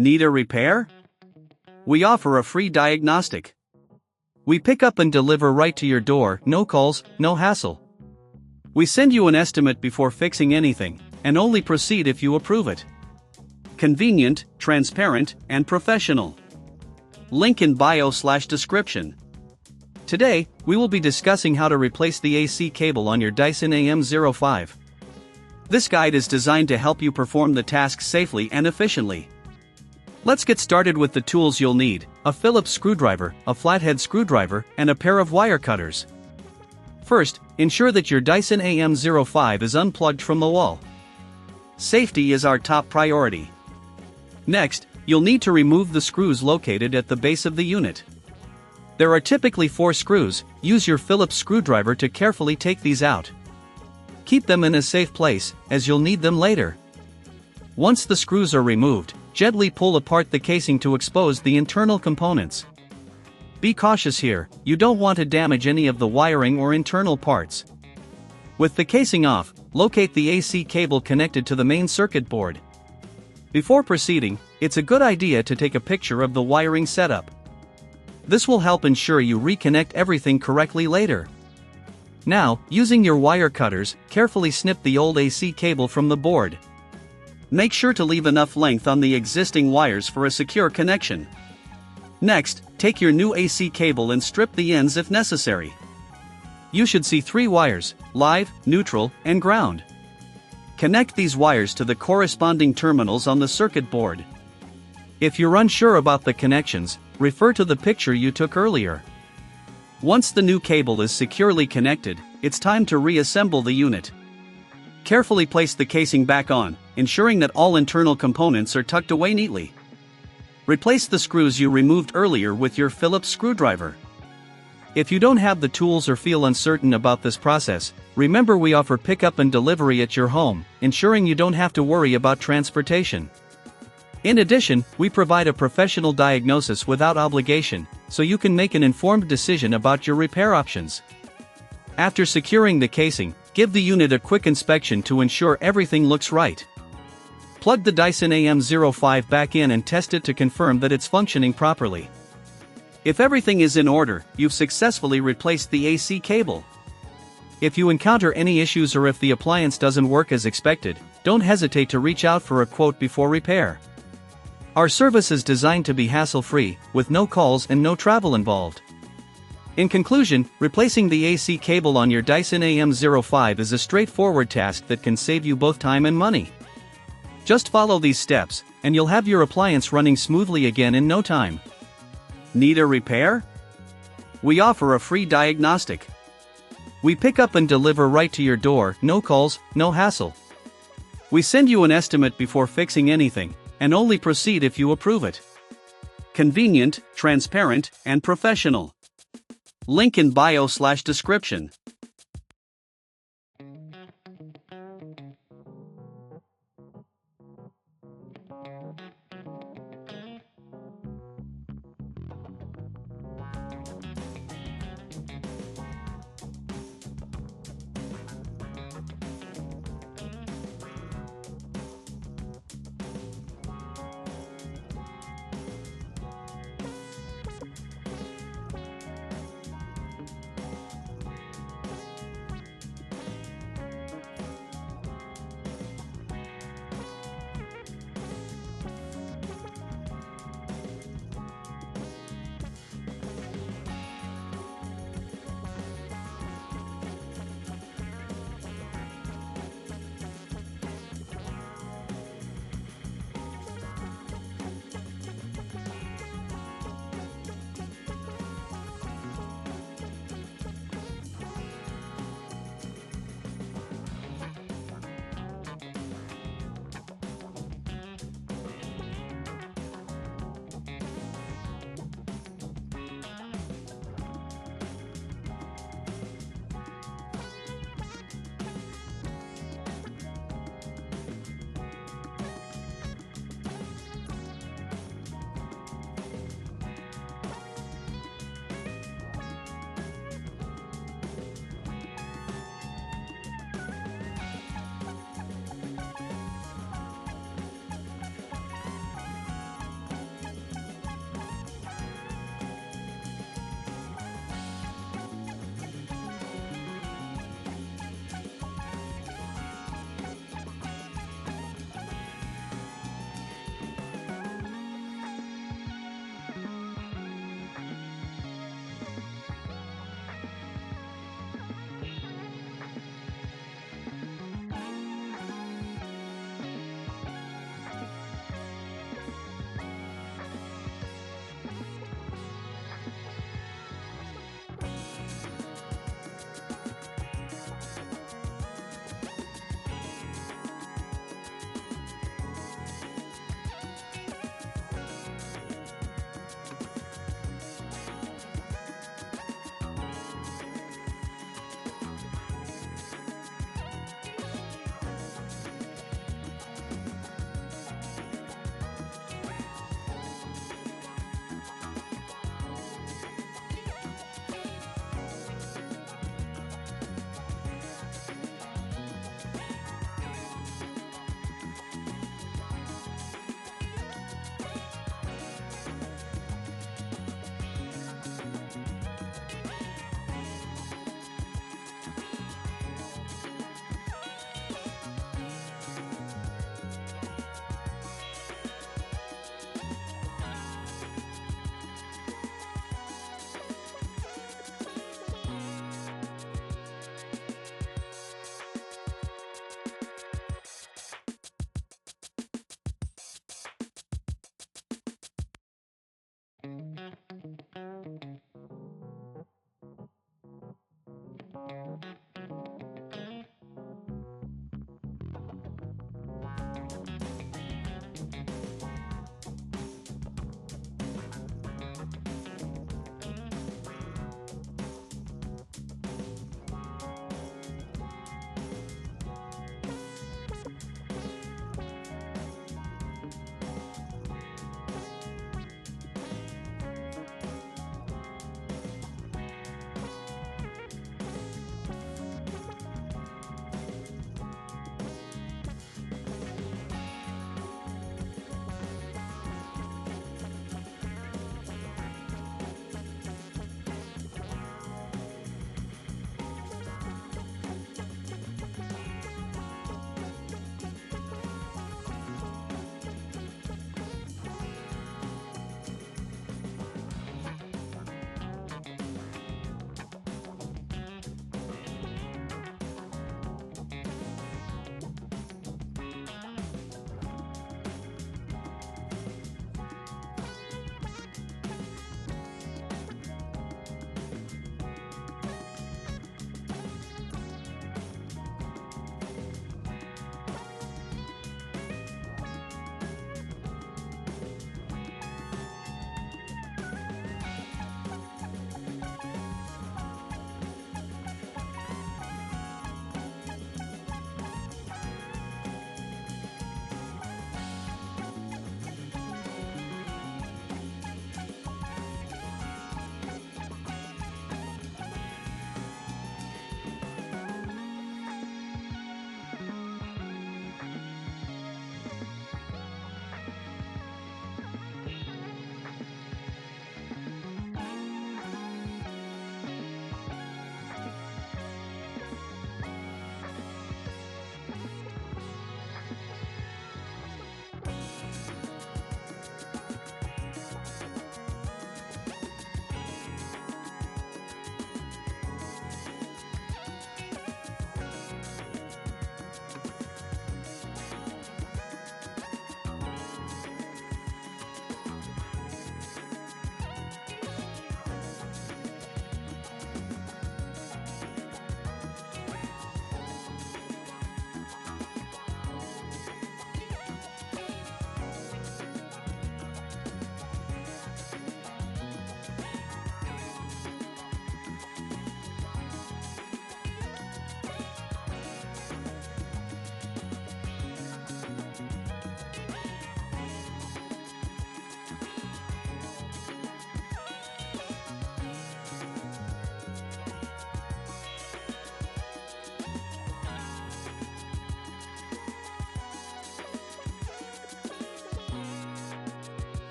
Need a repair? We offer a free diagnostic. We pick up and deliver right to your door, no calls, no hassle. We send you an estimate before fixing anything, and only proceed if you approve it. Convenient, transparent, and professional. Link in bio/description. Today, we will be discussing how to replace the AC cable on your Dyson AM05. This guide is designed to help you perform the task safely and efficiently. Let's get started with the tools you'll need: a Phillips screwdriver, a flathead screwdriver, and a pair of wire cutters. First, ensure that your Dyson AM05 is unplugged from the wall. Safety is our top priority. Next, you'll need to remove the screws located at the base of the unit. There are typically 4 screws. Use your Phillips screwdriver to carefully take these out. Keep them in a safe place, as you'll need them later. Once the screws are removed, gently pull apart the casing to expose the internal components. Be cautious here, you don't want to damage any of the wiring or internal parts. With the casing off, locate the AC cable connected to the main circuit board. Before proceeding, it's a good idea to take a picture of the wiring setup. This will help ensure you reconnect everything correctly later. Now, using your wire cutters, carefully snip the old AC cable from the board. Make sure to leave enough length on the existing wires for a secure connection. Next, take your new AC cable and strip the ends if necessary. You should see 3 wires: live, neutral, and ground. Connect these wires to the corresponding terminals on the circuit board. If you're unsure about the connections, refer to the picture you took earlier. Once the new cable is securely connected, it's time to reassemble the unit. Carefully place the casing back on, ensuring that all internal components are tucked away neatly. Replace the screws you removed earlier with your Phillips screwdriver. If you don't have the tools or feel uncertain about this process, remember we offer pickup and delivery at your home, ensuring you don't have to worry about transportation. In addition, we provide a professional diagnosis without obligation, so you can make an informed decision about your repair options. After securing the casing, give the unit a quick inspection to ensure everything looks right. Plug the Dyson AM05 back in and test it to confirm that it's functioning properly. If everything is in order, you've successfully replaced the AC cable. If you encounter any issues or if the appliance doesn't work as expected, don't hesitate to reach out for a quote before repair. Our service is designed to be hassle-free, with no calls and no travel involved. In conclusion, replacing the AC cable on your Dyson AM05 is a straightforward task that can save you both time and money. Just follow these steps, and you'll have your appliance running smoothly again in no time. Need a repair? We offer a free diagnostic. We pick up and deliver right to your door, no calls, no hassle. We send you an estimate before fixing anything, and only proceed if you approve it. Convenient, transparent, and professional. Link in bio/description.